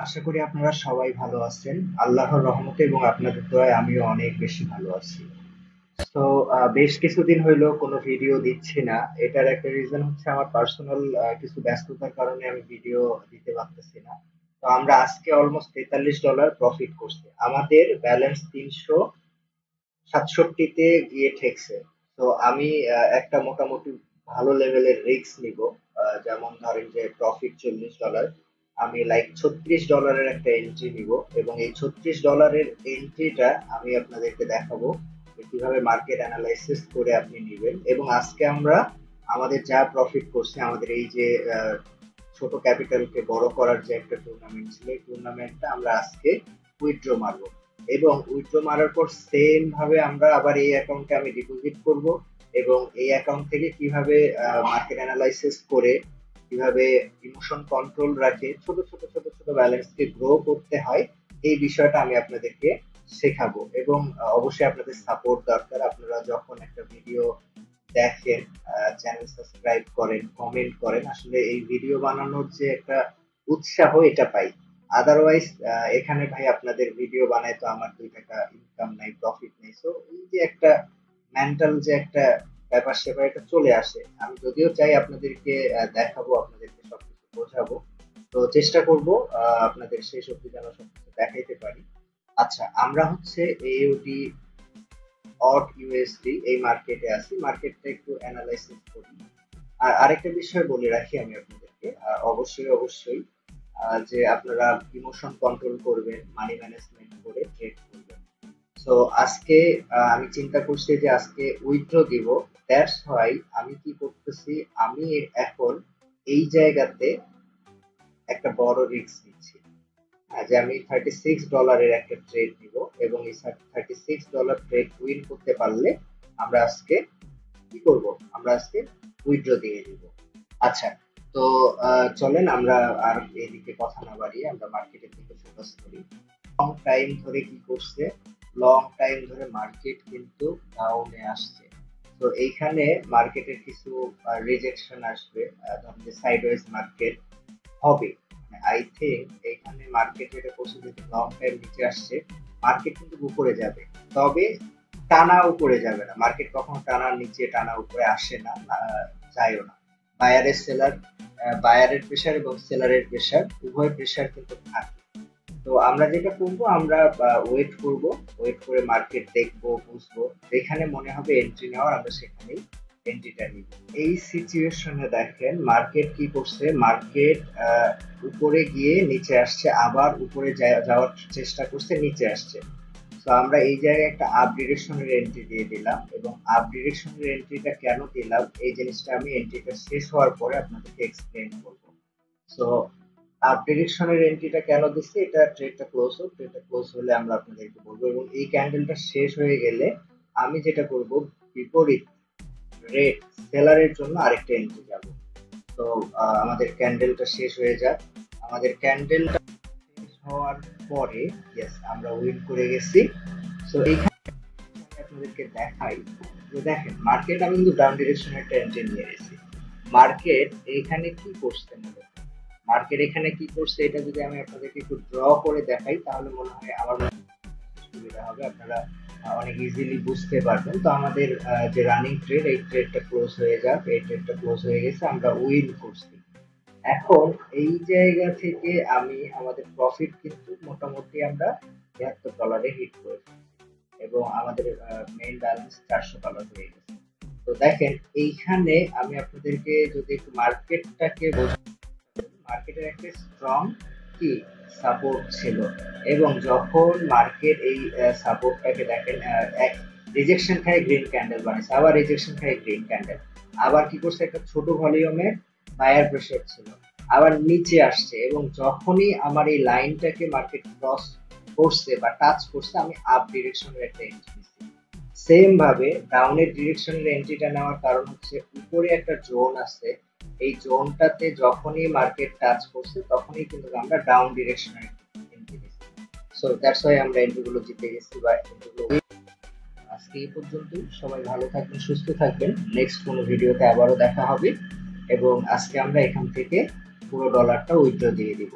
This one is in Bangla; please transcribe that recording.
আশা করি আপনারা সবাই ভালো আছেন। আল্লাহর রহমতে এবং আপনাদের দোয়ায় আমিও অনেক বেশি ভালো আছি। তো বেশ কিছুদিন হইলো কোনো ভিডিও দিচ্ছি না। এটার একটা রিজন হচ্ছে আমার পার্সোনাল কিছু ব্যস্ততার কারণে আমি ভিডিও দিতে পারতেছি না। তো আমরা আজকে অলমোস্ট $43 প্রফিট করছি। আমাদের ব্যালেন্স 367 তে গিয়ে ঠেকছে। তো আমি একটা মোটামুটি ভালো লেভেলের রিস্ক নিব। যেমন ধরেন যে প্রফিট $40, আমি লাইক $36 একটা এন্ট্রি নিব এবং এই $36 এন্ট্রিটা আমি আপনাদেরকে দেখাবো যে কিভাবে মার্কেট অ্যানালাইসিস করে আপনি নেবেন। এবং আজকে আমরা আমাদের যা প্রফিট করছে, আমাদের এই যে ছোট ক্যাপিটালকে বড় করার যে একটা টুর্নামেন্ট ছিল, এই টুর্নামেন্টটা আমরা আজকে উইথড্র মারবো এবং উইথড্র মারার পর সেম ভাবে আমরা আবার এই অ্যাকাউন্টে আমি ডিপোজিট করব এবং এই অ্যাকাউন্ট থেকে কিভাবে মার্কেট অ্যানালাইসিস করে কিভাবে ইমোশন কন্ট্রোল রাখে ছোট ছোট ছোট ছোট ব্যালেন্সকে গ্রো করতে হয়, এই বিষয়টা আমি আপনাদেরকে শেখাবো। এবং অবশ্যই আপনাদের সাপোর্ট দরকার। আপনারা যখন একটা ভিডিও দেখেন, চ্যানেল সাবস্ক্রাইব করেন, কমেন্ট করেন, আসলে এই ভিডিও বানানোর যে একটা উৎসাহ এটা পাই। আদারওয়াইজ এখানে ভাই আপনাদের ভিডিও বানায় তো আমার 2 টাকা ইনকাম নাই, প্রফিট নেই। সো এই যে একটা মেন্টাল যে একটা ব্যাপার স্যাপার এটা চলে আসে। আমি যদিও চাই আপনাদেরকে দেখাবো, আপনাদেরকে সবকিছু বোঝাবো, তো চেষ্টা করব আপনাদের শেষ অবধি যেন সবকিছু দেখাইতে পারি। আচ্ছা, আমরা হচ্ছে এওডি অট ইউএসডি এই মার্কেটে আছি। মার্কেটটা একটু অ্যানালাইসিস করি। আর আরেকটা বিষয় বলে রাখি আমি আপনাদেরকে, অবশ্যই যে আপনারা ইমোশন কন্ট্রোল করবেন, মানি ম্যানেজমেন্ট করে ট্রেড করবেন। তো আজকে আমি চিন্তা করছি যে আজকে উইথড্র দিব। দ্যাটস হোয়াই আমি কি করতেছি, আমি এখন এই জায়গাতে একটা বড় রিস্ক নিচ্ছি। যে আমি $36 একটা ট্রেড নিব এবং এই $36 ট্রেড উইন করতে পারলে আমরা আজকে কি করব, আমরা আজকে উইথড্র দিয়ে দিব। আচ্ছা, তো চলেন আমরা আর এদিকে কথা না বাড়িয়ে আমরা মার্কেটের দিকে ফোকাস করি। লং টাইম ধরে কি করছে, লং টাইম ধরে মার্কেট কিন্তু ডাউনে আসছে। তো এইখানে মার্কেটের কিছু রিজেকশন আসবে, ধরেন যে সাইডওয়েজ মার্কেট হবে। আই থিঙ্ক এইখানে মার্কেট যেটা করছে, যদি লং টাইম নিচে আসছে, মার্কেট কিন্তু উপরে যাবে, তবে টানা উপরে যাবে না। মার্কেট কখনো টানা নিচে টানা উপরে আসে না, যায়ও না। বায়ারের সেলার, বায়ারের প্রেসার এবং সেলারের প্রেসার, উভয় প্রেসার কিন্তু থাকে। তো আমরা যেটা করবো, আমরা ওয়েট করব, ওয়েট করে মার্কেট দেখবো, বুঝবো, যেখানে মনে হবে এন্ট্রি নেওয়ার আমরা সেখানেই এন্ট্রিটা নিব। এই সিচুয়েশনে দেখেন মার্কেট কি করছে, মার্কেট উপরে গিয়ে নিচে আসছে, আবার উপরে যাওয়ার চেষ্টা করছে, নিচে আসছে। তো আমরা এই জায়গায় একটা আপ ডিরেকশনের এন্ট্রি দিয়ে দিলাম এবং আপ ডিরেকশনের এন্ট্রিটা কেন দিলাম এই জিনিসটা আমি এন্ট্রিটা শেষ হওয়ার পরে আপনাদেরকে এক্সপ্লেন করব। সো আপ ডিরেকশনের এন্ট্রিটা কেন দিচ্ছি, এটা ট্রেডটা ক্লোজ হোক, ট্রেডটা ক্লোজ হলে আমরা আপনাদেরকে বলবো এবং এই ক্যান্ডেলটা শেষ হয়ে গেলে আমি যেটা করব, বিপরীত রেড সেলারের জন্য আরেকটা এন্ট্রি যাব। তো আমাদের ক্যান্ডেলটা শেষ হয়ে যাক। আমাদের ক্যান্ডেলটা শেষ হওয়ার পরে ইয়েস আমরা উইন করে গেছি। সো এইখানে আপনাদেরকে দেখাই যে দেখেন মার্কেট আমি কিন্তু ডাউন ডিরেকশনে একটা এন্ট্রি নিয়ে এসেছি। মার্কেট এইখানে কি করছে, মার্কেট এখানে কি করছে এটা যদি আমি আপনাদেরকে একটু ড্র করে দেখাই তাহলে মনে হয় আমার সুবিধা হবে, আপনারা অনেক ইজিলি বুঝতে পারবেন। তো আমাদের যে রানিং ট্রেড, এই ট্রেডটা ক্লোজ হয়ে যাক। এই ট্রেডটা ক্লোজ হয়ে গেছে, আমরা উইন করছি। এখন এই জায়গা থেকে আমি আমাদের প্রফিট কিন্তু মোটামুটি আমরা $73 হিট করেছি এবং আমাদের মেইন ব্যালেন্স $400 হয়ে গেছে। তো দেখেন এইখানে আমি আপনাদেরকে যদি একটু মার্কেটটাকে মার্কেটের একটা স্ট্রং কি সাপোর্ট ছিল এবং যখন মার্কেট এই সাপোর্টটাকে দেখেন এক রিজেকশন খায়, গ্রিন ক্যান্ডেল বানিয়েছে, আবার রিজেকশন খায়, গ্রিন ক্যান্ডেল, আবার কি করছে, একটা ছোট ভলিউমে বায়ার প্রেসার ছিল, আবার নিচে আসছে এবং যখনই আমার এই লাইনটাকে মার্কেট ক্রস করছে বা টাচ করছে আমি আপ ডিরেকশনের একটা এন্ট্রি নিচ্ছি। সেম ভাবে ডাউনের ডিরেকশনের এন্ট্রিটা নেওয়ার কারণ হচ্ছে উপরে একটা জোন আছে, এই জোনটাতে যখনই মার্কেট টাচ করছে তখনই কিন্তু আমরা ডাউন ডিরেকশনে এন্ট্রি নিচ্ছি। সো দ্যাটস হোয়াই আমরা এন্ট্রিগুলো জিতে গেছি বা এন্ট্রিগুলো। আজকে এই পর্যন্তই। সবাই ভালো থাকবেন, সুস্থ থাকবেন। নেক্সট কোনো ভিডিওতে আবারও দেখা হবে এবং আজকে আমরা এখান থেকে পুরো ডলারটা উইথড্র দিয়ে দিব।